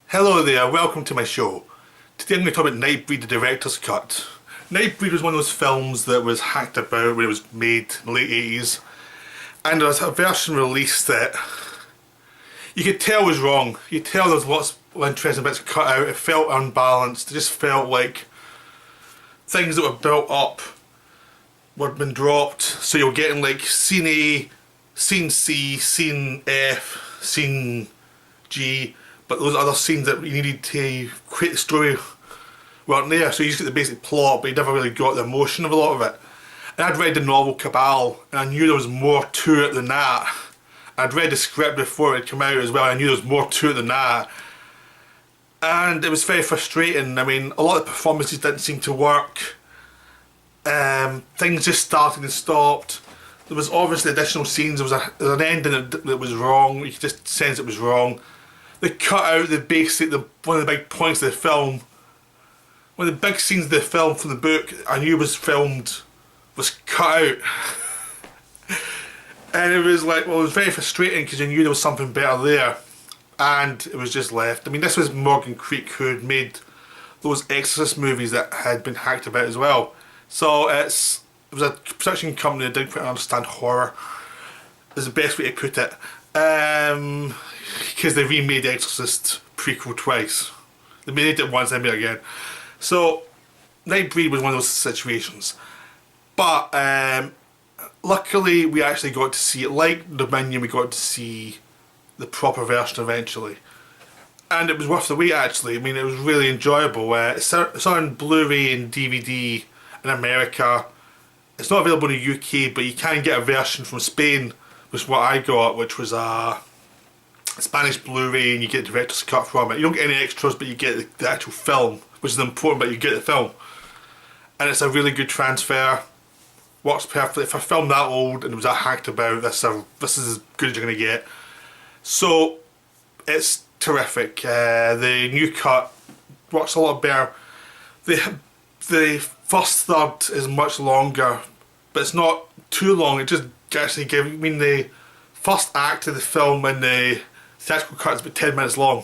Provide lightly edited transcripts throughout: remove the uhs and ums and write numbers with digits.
Hello there, welcome to my show. Today I'm going to talk about Nightbreed, the director's cut. Nightbreed was one of those films that was hacked about when it was made in the late 80s, and there was a version released that you could tell was wrong. You could tell there was lots of interesting bits cut out. It felt unbalanced. It just felt like things that were built up were been dropped. So you're getting like scene A, scene C, scene F, scene G, but those other scenes that you needed to create the story weren't there. So you just get the basic plot, but you never really got the emotion of a lot of it. And I'd read the novel Cabal, and I knew there was more to it than that. I'd read the script before it had come out as well, and I knew there was more to it than that. And it was very frustrating. I mean, a lot of the performances didn't seem to work. Things just started and stopped. There was obviously additional scenes. There was an ending that was wrong. You could just sense it was wrong. They cut out one of the big points of the film. One of the big scenes of the film from the book I knew was filmed was cut out. And it was like, well, it was very frustrating because you knew there was something better there. And it was just left. I mean, this was Morgan Creek who had made those Exorcist movies that had been hacked about as well. So it was a production company that didn't quite understand horror, is the best way to put it. Because they remade the Exorcist prequel twice. They made it once, then made it again. So Nightbreed was one of those situations. But luckily we actually got to see it. Like Dominion, we got to see the proper version eventually. And it was worth the wait actually. I mean, it was really enjoyable. It's on Blu-ray and DVD in America. It's not available in the UK, but you can get a version from Spain, which is what I got, which was a Spanish Blu-ray, and you get the director's cut from it. You don't get any extras, but you get the actual film, which is important, but you get the film. And it's a really good transfer. Works perfectly. For a film that old and it was that hacked about, this is as good as you're going to get. So it's terrific. The new cut works a lot better. The first third is much longer, but it's not too long. It just actually gives. I mean, the first act of the film and the theatrical cut is about 10 minutes long,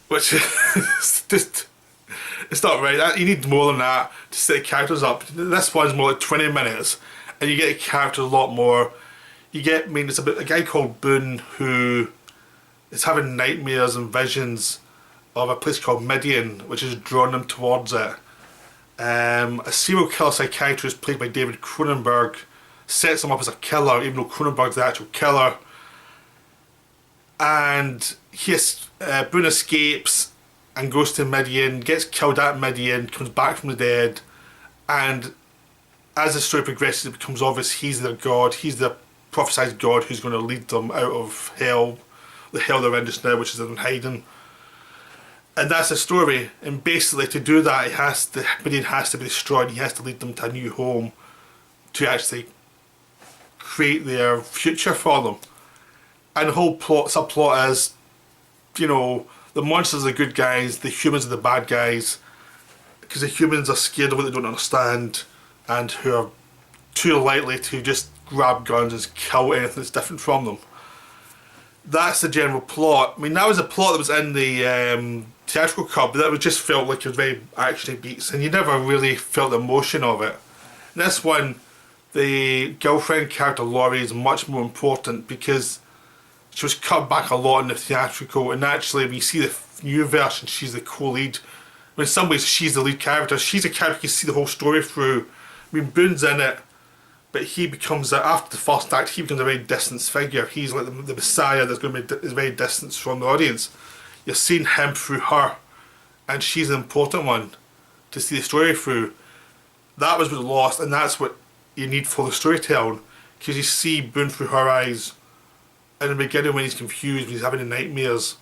which is just, it's not right. You need more than that to set the characters up. This one's more like 20 minutes, and you get the characters a lot more. You get, I mean, it's about a guy called Boone who is having nightmares and visions of a place called Midian, which has drawn him towards it. A serial killer psychiatrist played by David Cronenberg sets him up as a killer, even though Cronenberg's the actual killer. And Boone escapes and goes to Midian, gets killed at Midian, comes back from the dead, and as the story progresses it becomes obvious he's their god, he's the prophesied god who's going to lead them out of hell, the hell they're in just now, which is in hiding. And that's the story, and basically to do that Midian has to be destroyed, and he has to lead them to a new home to actually create their future for them. And the whole subplot is, you know, the monsters are the good guys, the humans are the bad guys, because the humans are scared of what they don't understand and who are too likely to just grab guns and kill anything that's different from them. That's the general plot. I mean, that was a plot that was in the theatrical cut, but that just felt like it was very action beats, and you never really felt the emotion of it. In this one, the girlfriend character Laurie is much more important because she was cut back a lot in the theatrical, and actually when you see the new version she's the co-lead. In some ways she's the lead character. She's a character you can see the whole story through. I mean, Boone's in it, but he becomes, after the first act, he becomes a very distant figure. He's like the messiah that's going to be is very distant from the audience. You're seeing him through her, and she's an important one to see the story through. That was what lost, and that's what you need for the storytelling, because you see Boone through her eyes in the beginning when he's confused, when he's having the nightmares.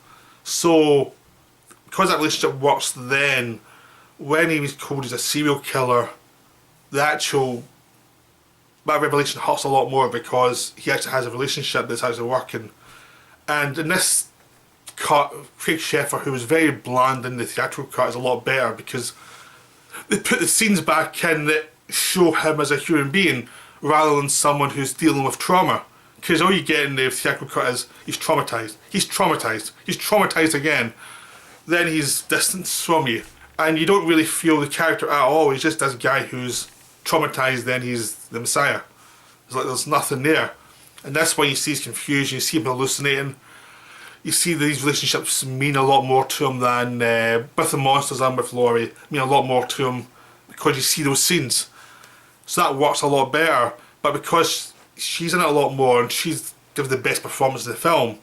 So because that relationship works, then when he was called as a serial killer, that revelation hurts a lot more because he actually has a relationship that's actually working. And in this cut, Craig Sheffer, who was very bland in the theatrical cut, is a lot better because they put the scenes back in that show him as a human being rather than someone who's dealing with trauma. Because all you get in the theatrical cut is he's traumatised. He's traumatised. He's traumatised again. then he's distanced from you. And you don't really feel the character at all. He's just this guy who's traumatized, then he's the Messiah. It's like there's nothing there. And that's why you see his confusion, you see him hallucinating. You see these relationships mean a lot more to him than with the monsters and with Laurie, mean a lot more to him because you see those scenes. So that works a lot better. But because she's in it a lot more and she's given the best performance in the film,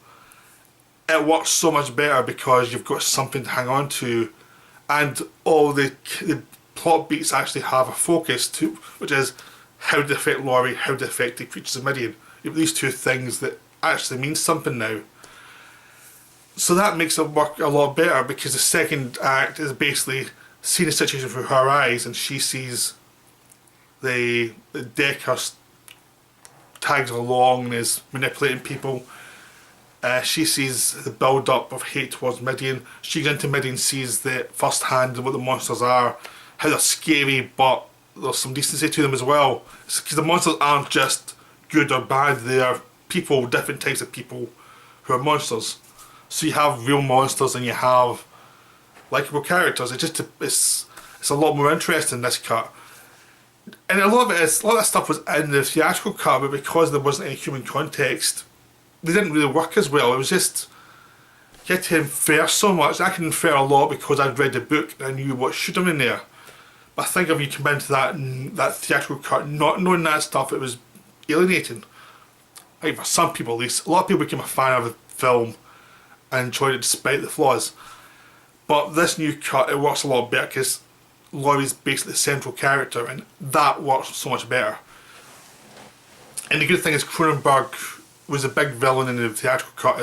it works so much better because you've got something to hang on to, and all the plot beats actually have a focus to, which is how did it affect Laurie, how did it affect the creatures of Midian. You have these two things that actually mean something now. So that makes it work a lot better because the second act is basically seeing the situation through her eyes, and she sees the Decker tags along and is manipulating people. She sees the build-up of hate towards Midian. She goes into Midian, sees the first hand what the monsters are, how they're scary, but there's some decency to them as well. Because the monsters aren't just good or bad, they are people, different types of people who are monsters. So you have real monsters and you have likeable characters. It's a lot more interesting, this cut. And a lot of that stuff was in the theatrical cut, but because there wasn't any human context, they didn't really work as well. It was just, you had to infer so much. I can infer a lot because I'd read the book and I knew what should have been there. But I think if you come into that theatrical cut not knowing that stuff, it was alienating. I think for some people at least. A lot of people became a fan of the film and enjoyed it despite the flaws. But this new cut, it works a lot better because Laurie's basically the central character, and that works so much better. And the good thing is Cronenberg was a big villain in the theatrical cut.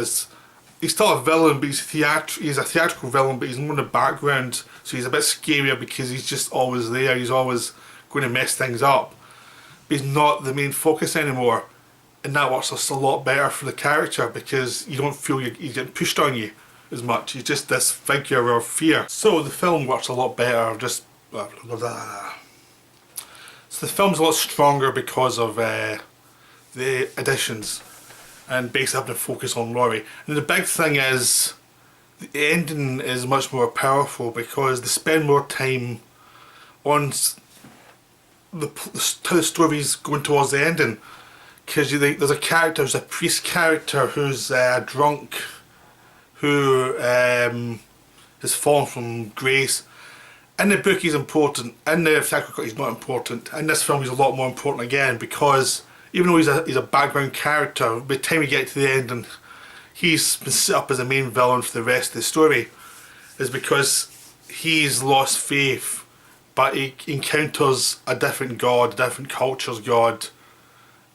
He's still a villain, but he's a theatrical villain, but he's more in the background, so he's a bit scarier because he's just always there. He's always going to mess things up, but he's not the main focus anymore, and that works just a lot better for the character because you don't feel he's getting pushed on you as much. He's just this figure of fear. So the film works a lot better. So the film's a lot stronger because of the additions, and basically having to focus on Laurie. And the big thing is the ending is much more powerful because they spend more time on how the story's going towards the ending. Because there's a character, there's a priest character who's drunk, who has fallen from grace. In the book he's important, in the theatrical cut he's not important. In this film he's a lot more important again because even though he's a background character, by the time we get to the end and he's been set up as the main villain for the rest of the story, is because he's lost faith, but he encounters a different god, a different culture's god,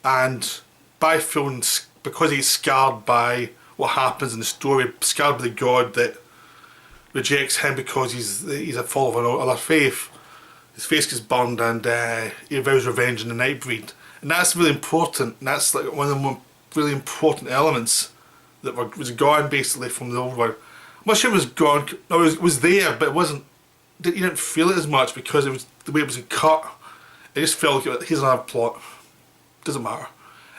and because he's scarred by what happens in the story, scarred by the god that rejects him because he's a follower of another faith, his face gets burned and he vows revenge in the Nightbreed. And that's really important, and that's like one of the more really important elements that was gone basically from the old one. I'm not sure it was gone, no, it was there, but it wasn't, you didn't feel it as much because it was the way it was cut. It just felt like here's another plot, doesn't matter.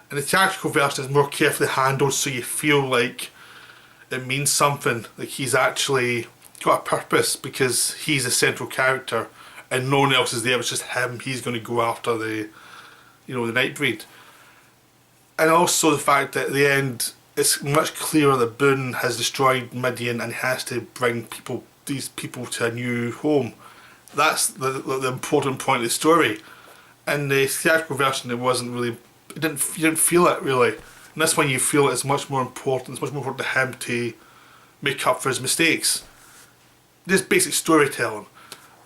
And the theatrical version is more carefully handled, so you feel like it means something, like he's actually got a purpose because he's a central character and no one else is there, it's just him. He's going to go after the Nightbreed. And also the fact that at the end it's much clearer that Boone has destroyed Midian and he has to bring these people to a new home. That's the important point of the story. In the theatrical version it wasn't really, you didn't feel it really. And that's when you feel it's much more important. It's much more important to him to make up for his mistakes. This basic storytelling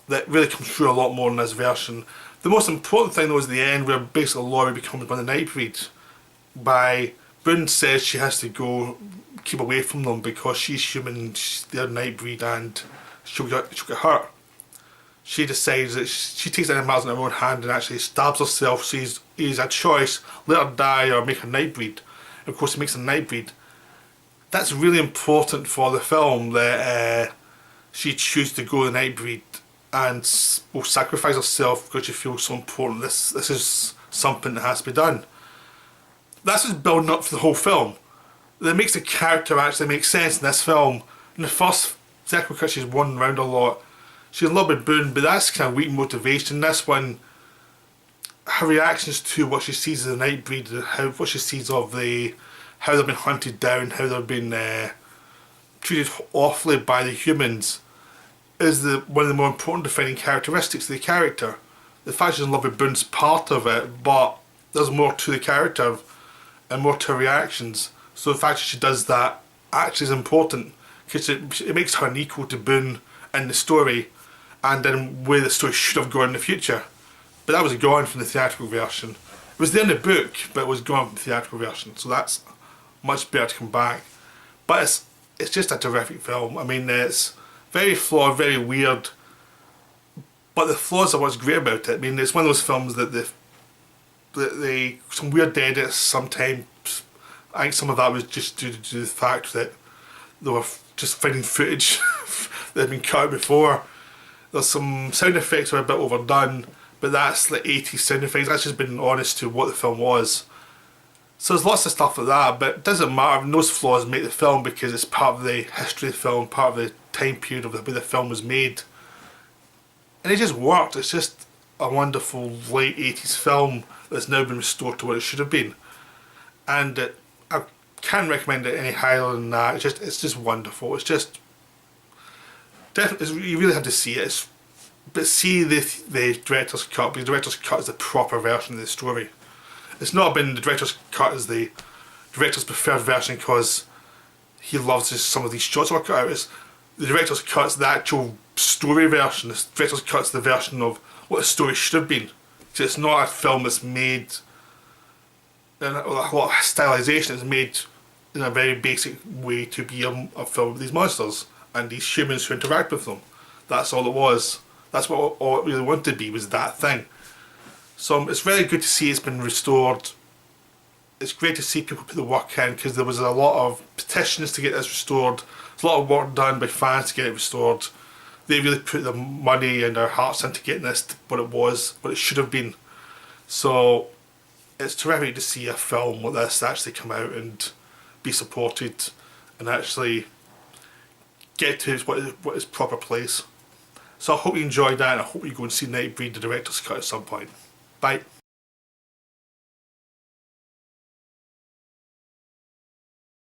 that really comes through a lot more in this version. The most important thing though is the end where basically Laurie becomes one of the Nightbreed. Boone says she has to go keep away from them because she's human, they're Nightbreed, and she'll get hurt. She decides that she takes it in matters in her own hand and actually stabs herself, so he's a choice, let her die or make her Nightbreed. And of course he makes a Nightbreed. That's really important for the film, that she chooses to go the Nightbreed and will sacrifice herself because she feels so important. This is something that has to be done. That's just building up for the whole film. That makes the character actually make sense in this film. In the first theatrical cut she's won around a lot. She's in love with Boone, but that's kind of weak motivation. This one, her reactions to what she sees as the Nightbreed, what she sees of how they've been hunted down, how they've been treated awfully by the humans, is one of the more important defining characteristics of the character. The fact she's in love with Boone's part of it, but there's more to the character and more to her reactions. So the fact that she does that actually is important, because it makes her an equal to Boone in the story, and then where the story should have gone in the future. But that was gone from the theatrical version. It was there in the book, but it was gone from the theatrical version, so that's much better to come back. But it's just a terrific film. I mean, it's very flawed, very weird, but the flaws are what's great about it. I mean, it's one of those films that some weird edits sometimes. I think some of that was just due to the fact that they were just finding footage that had been cut before. There's some sound effects that were a bit overdone, but that's like 80s sound effects. That's just being honest to what the film was. So there's lots of stuff like that, but it doesn't matter. Those flaws make the film because it's part of the history of the film, part of the time period of the way the film was made. And it just worked. It's just a wonderful late 80s film that's now been restored to what it should have been. And I can't recommend it any higher than that. It's just wonderful. It's just definitely, you really have to see it. But see the director's cut, because the director's cut is the proper version of the story. It's not been the director's cut as the director's preferred version because he loves some of these shots that were cut out. It's the director's cut's the actual story version. The director's cut's the version of what the story should have been. So it's not a film that's made in a lot of stylization. It's made in a very basic way to be a film with these monsters and these humans who interact with them. That's all it was. That's what all it really wanted to be, was that thing. So it's very good to see it's been restored. It's great to see people put the work in, because there was a lot of petitions to get this restored. There's a lot of work done by fans to get it restored. They really put their money and their hearts into getting this to what it was, what it should have been. So it's terrific to see a film like this actually come out and be supported and actually get to what its proper place. So I hope you enjoyed that, and I hope you go and see Nightbreed, the director's cut, at some point. Bye.